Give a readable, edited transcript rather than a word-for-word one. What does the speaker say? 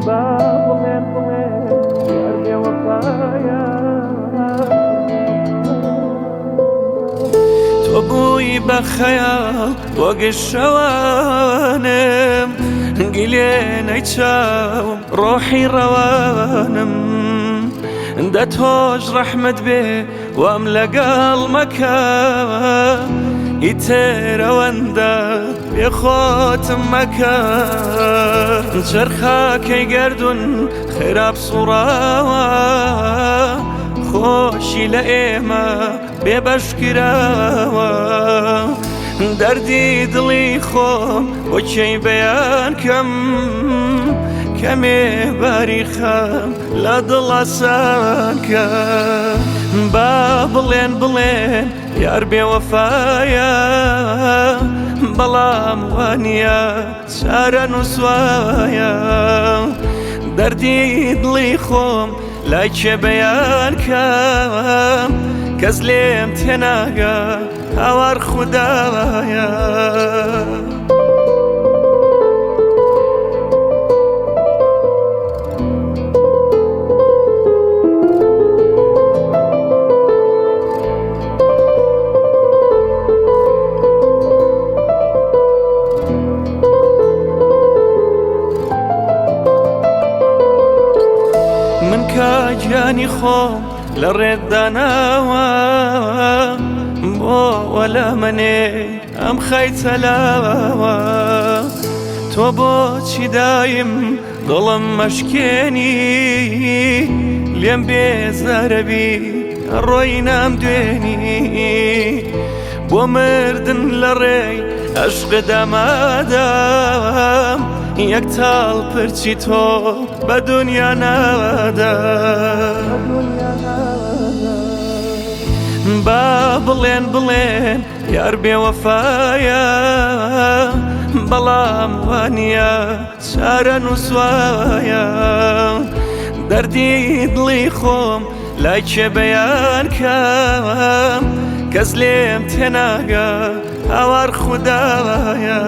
بڵێن بڵێن یار بێوەفایە تۆ بووی بە خەیاڵ بۆ گشتەوانم گیلێ نەیچاوم ڕۆحی ڕەوانم دە تۆش ڕەحمت بێ وام لەگەڵ مەکە ئیتر ئەوەندە بێخۆتم مەکە جەرخاکەی گەردون خێراب سوڕاوە خۆشی لە ئێمە بێبەشکراوە دەردی دڵی خۆم بۆ کێی بەیان کەم کەمێ باری خەم لە دڵ ئاسان کە با بڵێن بڵێن یار بێوەفایە بەڵام وانییە چارە نووسوایە دەردی دڵی خۆم لای کێ بەیان کەم کەس لێم تێناگە هاوار خودداوایە من کاجانی خۆم لە ڕێدداناوە بۆ وەلا منێ ئەم خەیتەلاوە تۆ بۆچی دایم دڵم مەشکێنی لێم بێزارەبی ڕۆی نام دوێنی بۆ مردن لە ڕێی عەشق دامادام یەک تاڵ پرچی تۆ بە دونیا ناوەدا با بڵێن بڵێن یار بێوەفایە بەڵام وانییە چارە نووسوایە دەردی دڵی خۆم لای کێ بەیان کەم کەس لێم تێناگە هاوار خودداوایە